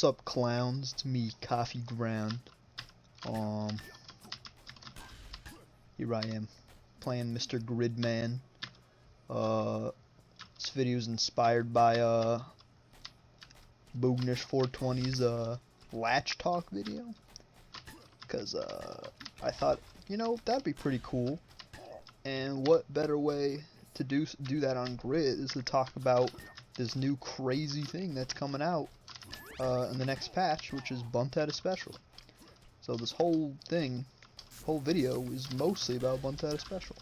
What's up, clowns? It's me, Coffee Ground. Here I am, playing Mr. Gridman. This video is inspired by Boognish420's Latch Talk video, because I thought, you know, that'd be pretty cool. And what better way to do that on Grid is to talk about this new crazy thing that's coming out in the next patch, which is bunt at a special. So this whole video is mostly about bunt at a special.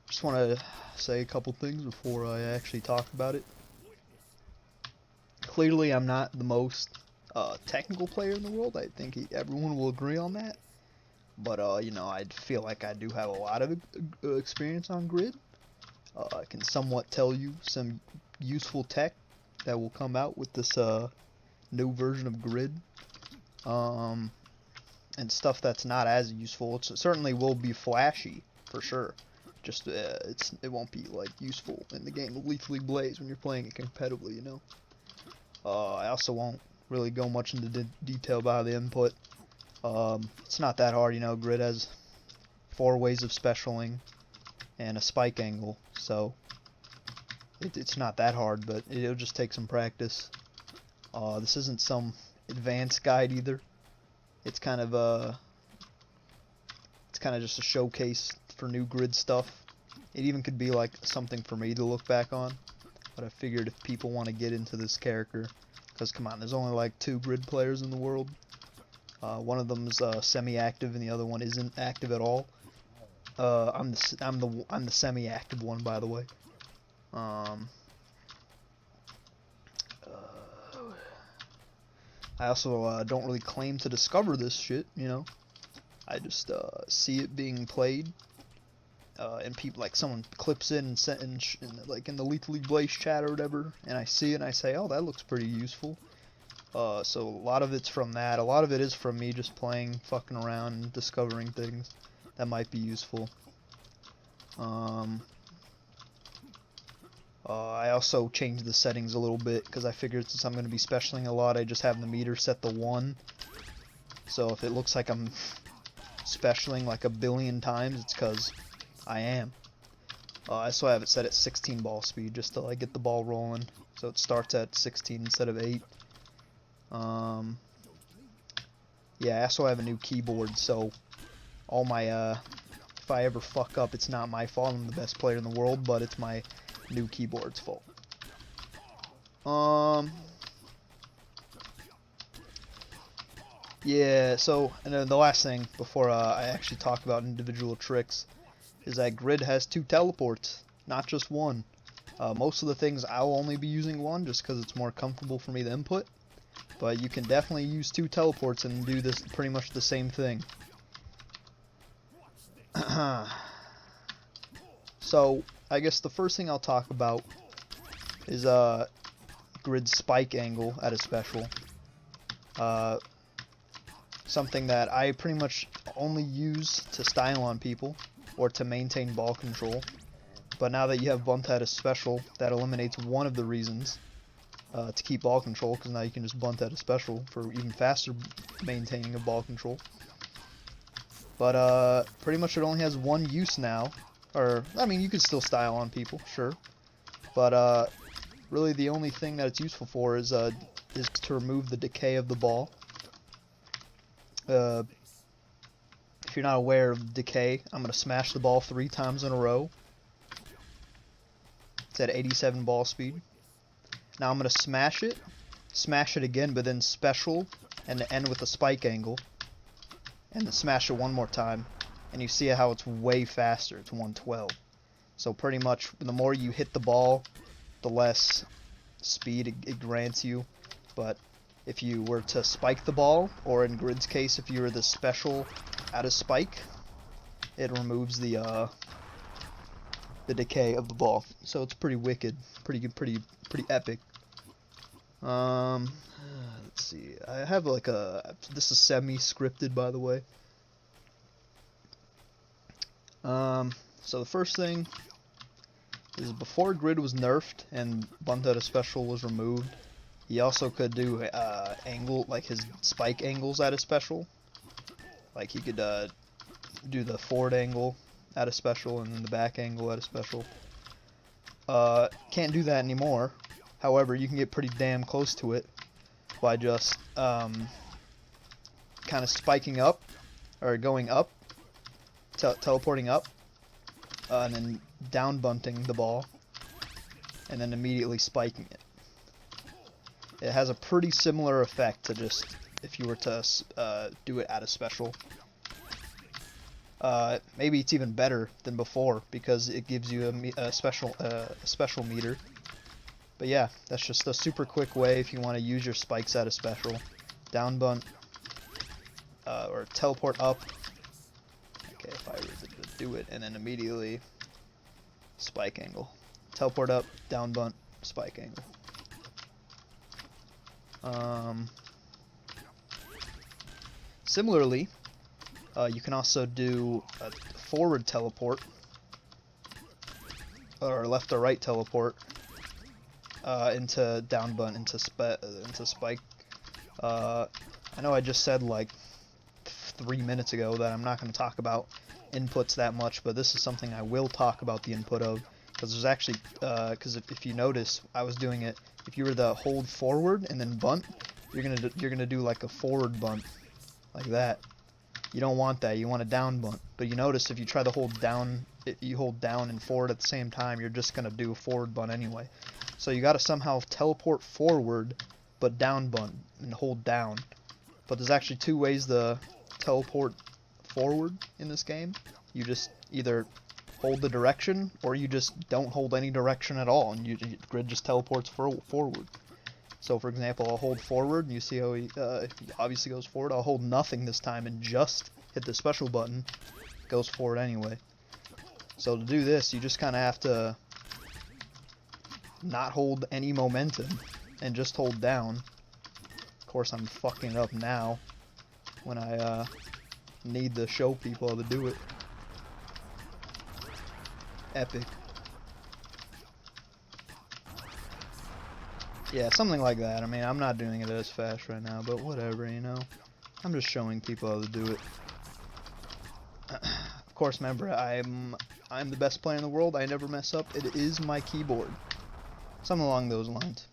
Just want to say a couple things before I actually talk about it. Clearly, I'm not the most technical player in the world. I think everyone will agree on that. But you know, I feel like I do have a lot of experience on Grid. I can somewhat tell you some useful tech that will come out with this new version of Grid, and stuff that's not as useful. It certainly will be flashy for sure. Just it won't be like useful in the game of Lethally Blaze when you're playing it competitively, you know. I also won't really go much into detail about the input. It's not that hard, you know. Grid has 4 ways of specialing and a spike angle, so it's not that hard, but it'll just take some practice. This isn't some advanced guide either. It's kind of just a showcase for new Grid stuff. It even could be like something for me to look back on, but I figured if people want to get into this character, because come on, there's only like 2 Grid players in the world. One of them is semi-active, and the other one isn't active at all. I'm the semi-active one, by the way. I also don't really claim to discover this shit, you know. I just see it being played, and people, like, someone clips in and sent in like in the Lethally Blaze chat or whatever, and I see it and I say, oh, that looks pretty useful. So a lot of it's from that. A lot of it is from me just playing, fucking around, and discovering things that might be useful. I also changed the settings a little bit because I figured since I'm going to be specialing a lot, I just have the meter set to 1. So if it looks like I'm specialing like a billion times, it's because I am. I also have it set at 16 ball speed just to like get the ball rolling. So it starts at 16 instead of 8. Yeah, I also have a new keyboard, so all my, if I ever fuck up, it's not my fault. I'm the best player in the world, but it's my new keyboard's fault. Yeah, so, and then the last thing before I actually talk about individual tricks is that Grid has 2 teleports, not just 1. Most of the things I'll only be using 1 just because it's more comfortable for me to input. But you can definitely use 2 teleports and do this pretty much the same thing. So, I guess the first thing I'll talk about is Grid's spike angle at a special. Something that I pretty much only use to style on people or to maintain ball control. But now that you have bunt at a special, that eliminates one of the reasons to keep ball control, because now you can just bunt at a special for even faster maintaining of ball control. But pretty much it only has 1 use now. Or, I mean, you could still style on people, sure. But really the only thing that it's useful for is to remove the decay of the ball. If you're not aware of decay, I'm going to smash the ball 3 times in a row. It's at 87 ball speed. Now I'm going to smash it again, but then special, and end with a spike angle. And then smash it 1 more time. And you see how it's way faster. It's 112. So pretty much, the more you hit the ball, the less speed it grants you. But if you were to spike the ball, or in Grid's case, if you were the special out of spike, it removes the decay of the ball. So it's pretty wicked, pretty good, pretty epic. Let's see. I have like this is semi-scripted, by the way. So the first thing is before grid was nerfed and bunt at a special was removed, he also could do angle, like his spike angles at a special. Like he could do the forward angle at a special and then the back angle at a special. Can't do that anymore. However, you can get pretty damn close to it by just kind of spiking up or going up, teleporting up, and then down bunting the ball, and then immediately spiking it. It has a pretty similar effect to just if you were to do it at a special. Maybe it's even better than before because it gives you a special meter. But yeah, that's just a super quick way if you want to use your spikes at a special. Down bunt, or teleport up. Okay, if I were to do it, and then immediately spike angle. Teleport up, down bunt, spike angle. Similarly, you can also do a forward teleport, or left or right teleport, into down bunt, into spike. I know I just said like 3 minutes ago that I'm not going to talk about inputs that much, but this is something I will talk about the input of, because there's actually, because if you notice, I was doing it. If you were to hold forward and then bunt, you're gonna do like a forward bunt, like that. You don't want that. You want a down bunt. But you notice if you try to hold down, you hold down and forward at the same time, you're just gonna do a forward bunt anyway. So you gotta somehow teleport forward, but down bunt and hold down. But there's actually two ways to teleport forward in this game. You just either hold the direction, or you just don't hold any direction at all, and grid just teleports forward. So for example, I'll hold forward, and you see how he obviously goes forward. I'll hold nothing this time and just hit the special button. It goes forward anyway. So to do this, you just kind of have to not hold any momentum and just hold down. Of course, I'm fucking it up now when I need to show people how to do it. Epic. Yeah, something like that. I mean, I'm not doing it as fast right now, but whatever, you know. I'm just showing people how to do it. Of course, remember, I'm the best player in the world. I never mess up. It is my keyboard. Something along those lines.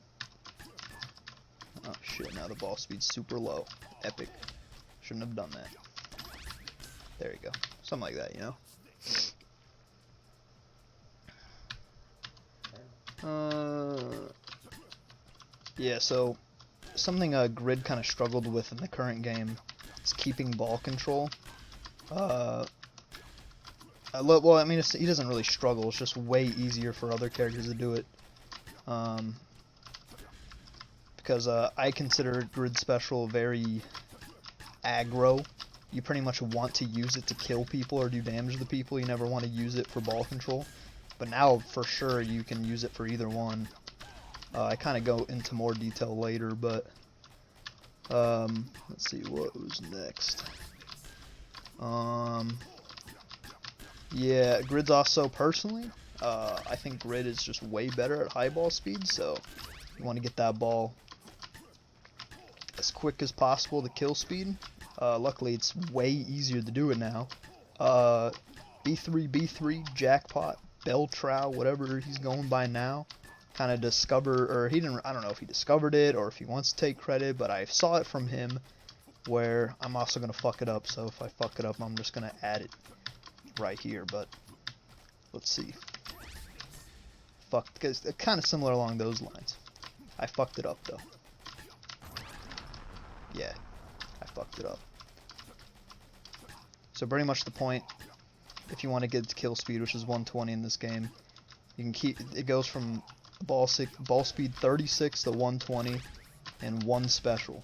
Oh shit, now the ball speed's super low. Epic. Shouldn't have done that. There you go. Something like that, you know. Yeah, so something Grid kind of struggled with in the current game is keeping ball control. Well, I mean, he doesn't really struggle. It's just way easier for other characters to do it. Because I consider Grid Special very aggro. You pretty much want to use it to kill people or do damage to people. You never want to use it for ball control. But now, for sure, you can use it for either one. I kind of go into more detail later, but let's see what was next. Yeah, Grid's also, personally, I think Grid is just way better at high ball speed, so you want to get that ball as quick as possible to kill speed. Luckily, it's way easier to do it now. B3, Jackpot, Beltrow, whatever he's going by now, kind of I don't know if he discovered it or if he wants to take credit, but I saw it from him, where I'm also going to fuck it up, so if I fuck it up, I'm just going to add it right here, but let's see. Because kind of similar along those lines. I fucked it up, though. Yeah, I fucked it up. So pretty much the point, if you want to get to kill speed, which is 120 in this game, you can keep, it goes from ball speed 36 to 120 and one special,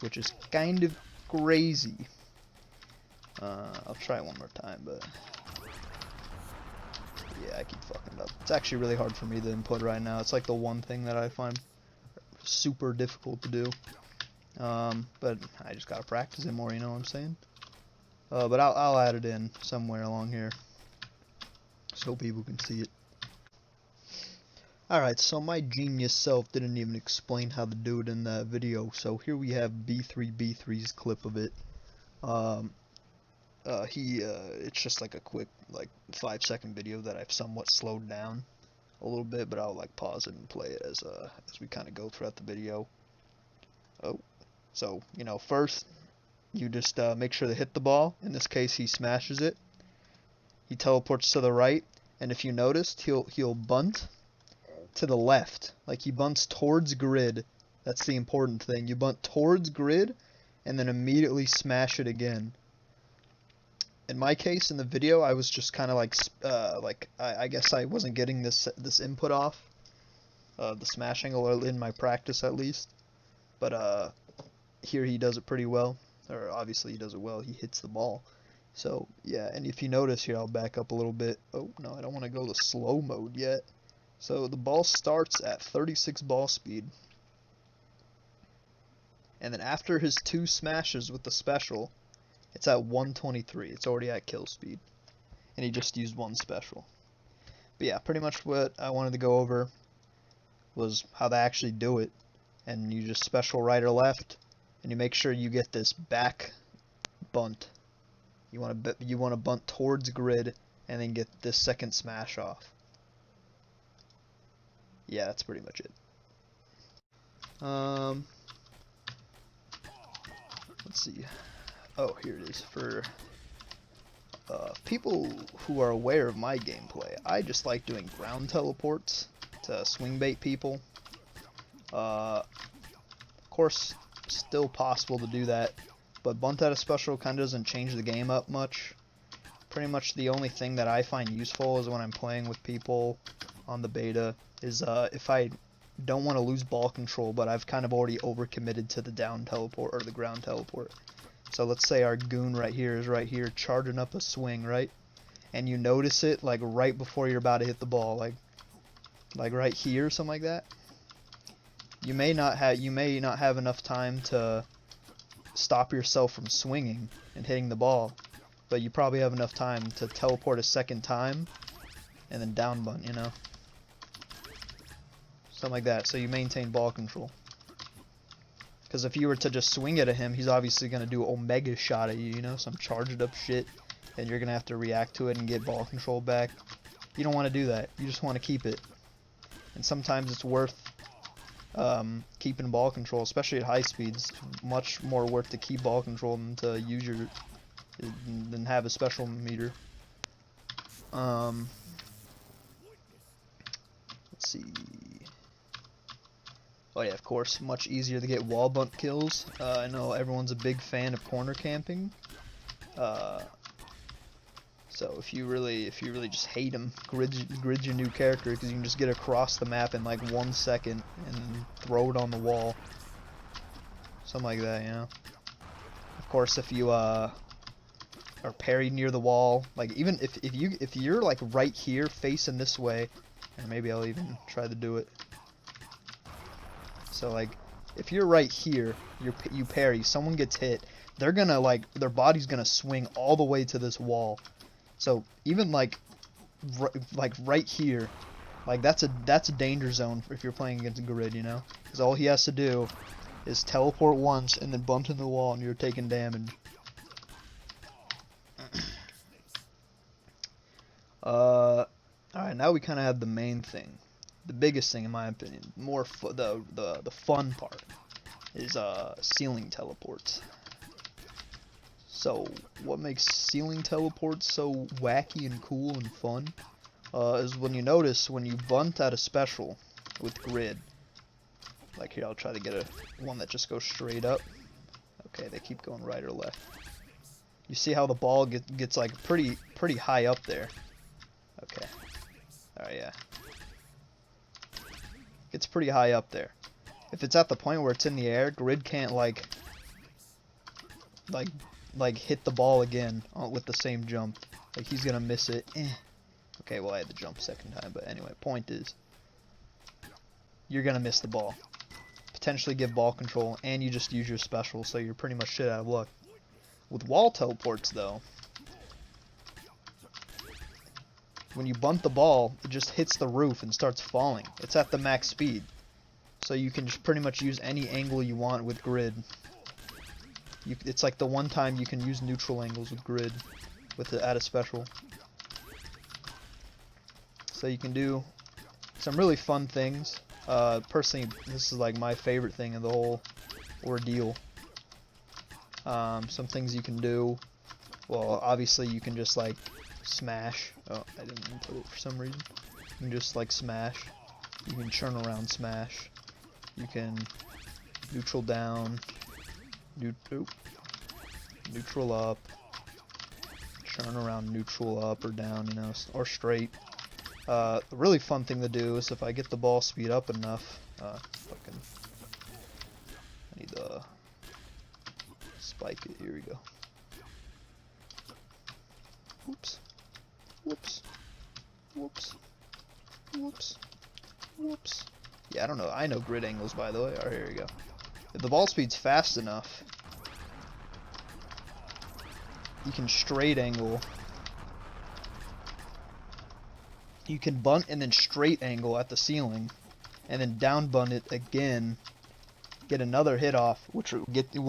which is kind of crazy. I'll try it one more time, but yeah, I keep fucking it up. It's actually really hard for me to input right now. It's like the one thing that I find super difficult to do. But I just gotta practice it more, you know what I'm saying? But I'll add it in somewhere along here so people can see it. Alright, so my genius self didn't even explain how to do it in that video, so here we have B3B3's clip of it. It's just like a quick, like, 5-second video that I've somewhat slowed down a little bit, but I'll, like, pause it and play it as we kind of go throughout the video. Oh, so, you know, first, you just, make sure to hit the ball. In this case, he smashes it. He teleports to the right, and if you noticed, he'll bunt to the left. Like, he bunts towards grid. That's the important thing. You bunt towards grid, and then immediately smash it again. In my case, in the video, I was just kind of like, I guess I wasn't getting this input off, the smashing, or in my practice at least. But here he does it pretty well, or obviously he does it well. He hits the ball. So yeah, and if you notice here, I'll back up a little bit. Oh no, I don't want to go to slow mode yet. So the ball starts at 36 ball speed, and then after his 2 smashes with the special, it's at 123. It's already at kill speed, and he just used 1 special. But yeah, pretty much what I wanted to go over was how to actually do it. And you just special right or left, and you make sure you get this back bunt. You want to bunt towards grid, and then get this second smash off. Yeah, that's pretty much it. Let's see. Oh, here it is. For people who are aware of my gameplay, I just like doing ground teleports to swing bait people. Of course, still possible to do that, but bunt out of special kind of doesn't change the game up much. Pretty much the only thing that I find useful is when I'm playing with people on the beta is if I don't want to lose ball control, but I've kind of already overcommitted to the down teleport or the ground teleport. So let's say our goon right here is right here charging up a swing, right? And you notice it like right before you're about to hit the ball, like right here, something like that. You may not have enough time to stop yourself from swinging and hitting the ball, but you probably have enough time to teleport a second time and then down bunt, you know? Something like that, so you maintain ball control. Because if you were to just swing it at him, he's obviously going to do omega shot at you, you know? Some charged up shit, and you're going to have to react to it and get ball control back. You don't want to do that. You just want to keep it. And sometimes it's worth keeping ball control, especially at high speeds. Much more worth to keep ball control than to use than have a special meter. Let's see. Oh yeah, of course, much easier to get wall bunt kills. I know everyone's a big fan of corner camping. So if you really just hate him, grid your new character, because you can just get across the map in like 1 second and throw it on the wall. Something like that, you know. Of course, if you are parried near the wall, like even if you're like right here facing this way, and maybe I'll even try to do it. So like if you're right here, you parry, someone gets hit, they're gonna their body's gonna swing all the way to this wall. So even like right here, like that's a danger zone if you're playing against a grid, you know, because all he has to do is teleport once and then bump into the wall and you're taking damage. Alright, now we kind of have the main thing, the biggest thing in my opinion, the fun part is ceiling teleports. So what makes ceiling teleports so wacky and cool and fun is when you notice when you bunt at a special with grid. Like here, I'll try to get one that just goes straight up. Okay, they keep going right or left. You see how the ball gets like pretty high up there. Okay. Alright, yeah. It's pretty high up there. If it's at the point where it's in the air, grid can't like hit the ball again with the same jump. Like he's gonna miss it. Okay, well I had to jump second time, but anyway, point is, you're gonna miss the ball. Potentially give ball control, and you just use your special, so you're pretty much shit out of luck. With wall teleports though, when you bunt the ball, it just hits the roof and starts falling. It's at the max speed. So you can just pretty much use any angle you want with grid. It's like the one time you can use neutral angles with grid add a special. So you can do some really fun things. Personally, this is like my favorite thing in the whole ordeal. Some things you can do. Well, obviously you can just like smash. Oh, I didn't input it for some reason. You can just like smash. You can churn around smash. You can neutral down. Neutral up. Churn around neutral up or down, you know, or straight. A really fun thing to do is if I get the ball speed up enough. I need to spike it. Here we go. Whoops. Whoops. Whoops. Whoops. Whoops. Yeah, I don't know. I know grid angles, by the way. Alright, here we go. If the ball speed's fast enough, you can straight angle. You can bunt and then straight angle at the ceiling, and then down bunt it again. Get another hit off, which will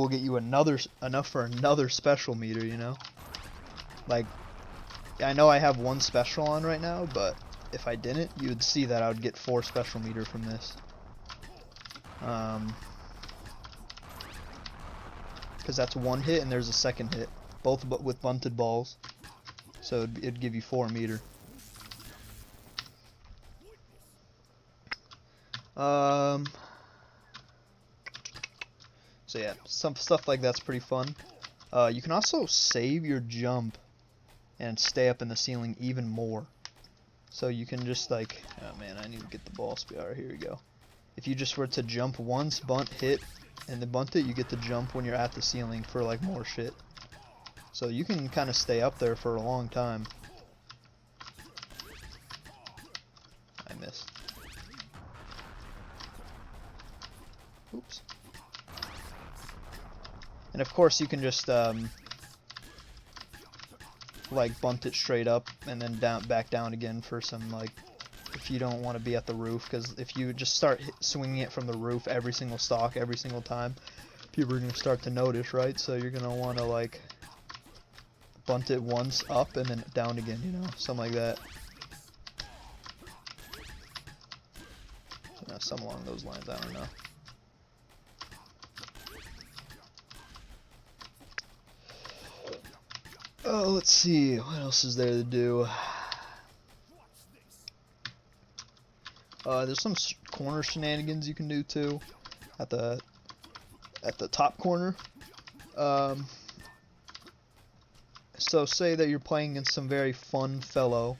get you enough for another special meter. You know, like I know I have one special on right now, but if I didn't, you would see that I would get 4 special meter from this. Because that's one hit and there's a second hit, both with bunted balls, so it'd give you 4 meter. So yeah, some stuff like that's pretty fun. You can also save your jump and stay up in the ceiling even more. So you can just like, oh man, I need to get the ball speed. Alright, here we go. If you just were to jump once, bunt, hit, and then bunt it, you get to jump when you're at the ceiling for like more shit. So you can kind of stay up there for a long time. I missed. Oops. And of course you can just like bunt it straight up and then back down again for some, like, if you don't want to be at the roof, because if you just start swinging it from the roof every single stock every single time, people are going to start to notice, right? So you're going to want to like bunt it once up and then down again, you know, something like that. Some along those lines, I don't know. Oh, let's see, what else is there to do? There's some corner shenanigans you can do too, at the top corner. So say that you're playing against some very fun fellow,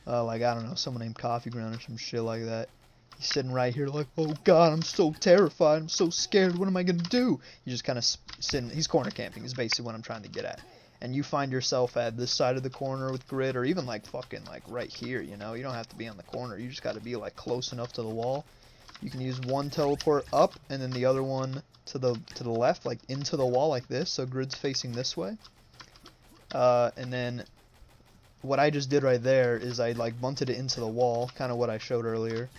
like, I don't know, someone named Coffee Ground or some shit like that. He's sitting right here like, oh god, I'm so terrified, I'm so scared, what am I gonna do? You just kind of sitting, he's corner camping is basically what I'm trying to get at. And you find yourself at this side of the corner with grid, or even like fucking like right here, you know? You don't have to be on the corner, you just gotta be like close enough to the wall. You can use one teleport up and then the other one to the left, like into the wall like this, so grid's facing this way. And then what I just did right there is I like bunted it into the wall, kind of what I showed earlier.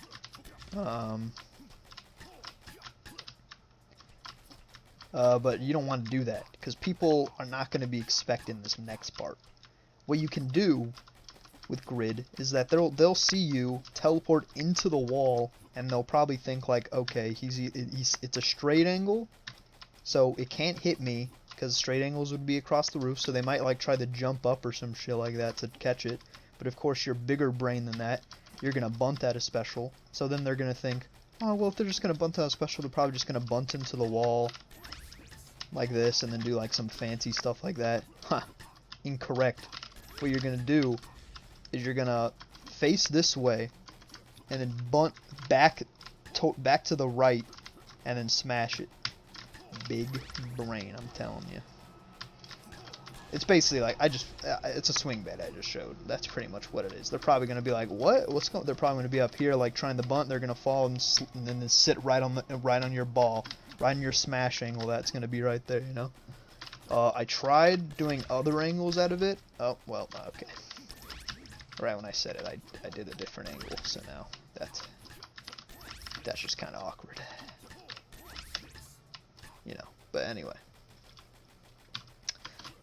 But you don't want to do that because people are not going to be expecting this next part. What you can do with grid is that they'll see you teleport into the wall and they'll probably think like, okay, it's a straight angle, so it can't hit me because straight angles would be across the roof, so they might like try to jump up or some shit like that to catch it. But of course you're bigger brain than that. You're gonna bunt at a special, so then they're gonna think, oh well, if they're just gonna bunt at a special, they're probably just gonna bunt into the wall like this and then do like some fancy stuff like that. Huh, incorrect. What you're gonna do is you're gonna face this way and then bunt back to the right and then smash it. Big brain, I'm telling you. It's basically like, it's a swing bet I just showed. That's pretty much what it is. They're probably going to be like, what? They're probably going to be up here like trying to bunt. They're going to fall and then sit right on your ball, right on your smash angle. That's going to be right there, you know? I tried doing other angles out of it. Oh, well, okay. Right when I said it, I did a different angle, so now that's just kind of awkward. You know, but anyway.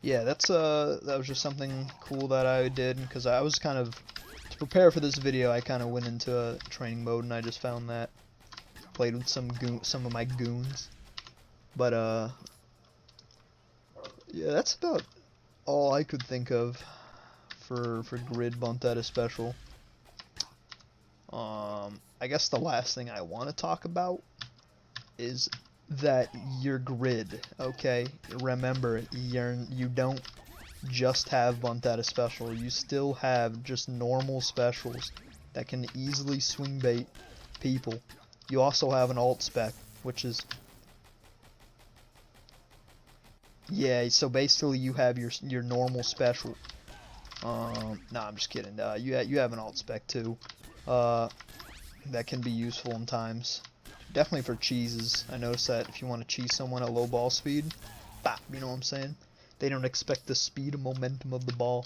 Yeah, that was just something cool that I did, because I was kind of, to prepare for this video, I kind of went into a training mode, and I just found that, played with some of my goons, but yeah, that's about all I could think of for grid bunt at a special. I guess the last thing I want to talk about is that your grid, okay? Remember, you don't just have bunt at a special. You still have just normal specials that can easily swing bait people. You also have an alt spec, which is, yeah, so basically you have your normal special. Nah, I'm just kidding. You have an alt spec too. That can be useful in times. Definitely for cheeses. I noticed that if you want to cheese someone at low ball speed, bop, you know what I'm saying? They don't expect the speed and momentum of the ball.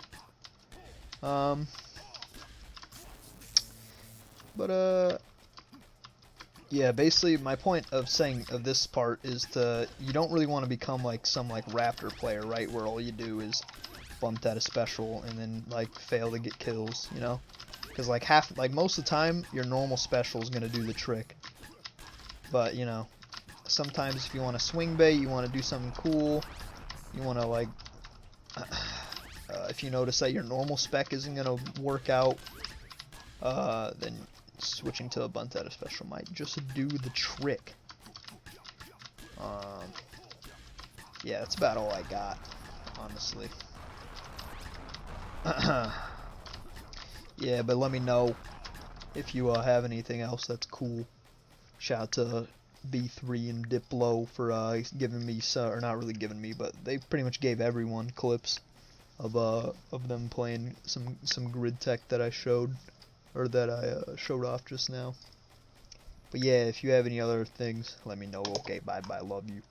Yeah, basically my point of saying of this part is you don't really want to become like some Raptor player, right? Where all you do is bunt at a special and then fail to get kills, you know? Because most of the time your normal special is gonna do the trick. But you know, sometimes if you want to swing bait, you want to do something cool, you want to if you notice that your normal spec isn't gonna work out, then switching to a bunt at a special might just do the trick. Yeah, that's about all I got, honestly. Yeah, but let me know if you have anything else that's cool. Shout out to B3 and Diplo for giving me or not really giving me, but they pretty much gave everyone clips of them playing some grid tech that I showed, or that I showed off just now. But yeah, if you have any other things, let me know. Okay, bye bye, love you.